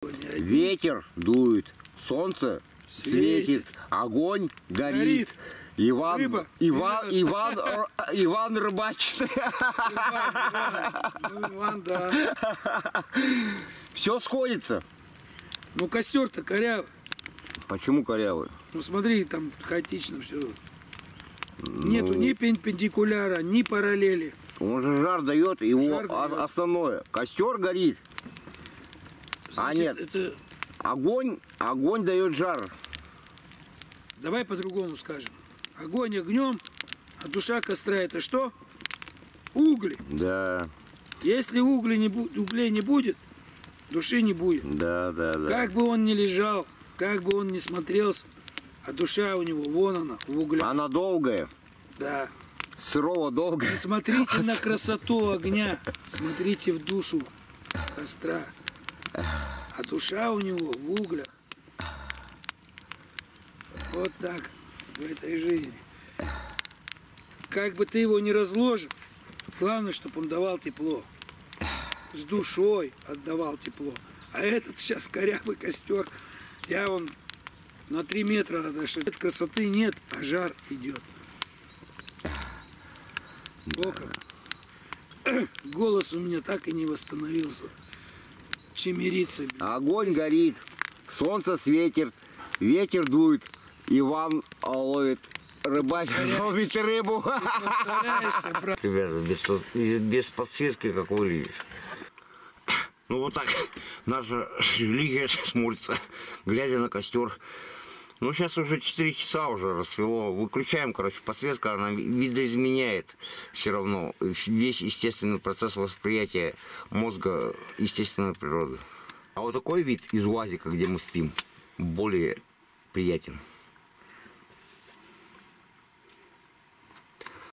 Ветер дует, солнце светит, огонь горит. Иван рыбачит. Иван, да. Все сходится. Ну костер-то корявый. Почему корявый? Ну смотри, там хаотично все. Нету ни перпендикуляра, ни параллели. Он же жар дает, его Жар дает. основное. Костер горит. Значит, нет. Это... Огонь дает жар. Давай по-другому скажем. Огонь огнем, а душа костра это что? Угли. Да. Если углей не будет, души не будет. Да. Как бы он ни лежал, как бы он ни смотрелся, а душа у него, вон она, в углях. Она долгая. Да. Сырого долгая. Не смотрите на красоту огня, смотрите в душу костра. А душа у него в углях. Вот так в этой жизни. Как бы ты его ни разложил, главное, чтобы он давал тепло. С душой отдавал тепло. А этот сейчас корявый костер. Я вон на 3 метра отошел. Красоты нет, а жар идет. О, как. Голос у меня так и не восстановился. Чемерится. Огонь горит, солнце светит, ветер дует, Иван ловит, рыбачит, ловит рыбу. Ребята, без подсветки, как выглядишь. Ну вот так наша лига смотрится, глядя на костер. Ну сейчас уже 4 часа уже расцвело. Выключаем, короче, подсветка, она видоизменяет все равно весь естественный процесс восприятия мозга естественной природы. А вот такой вид из УАЗика, где мы спим, более приятен.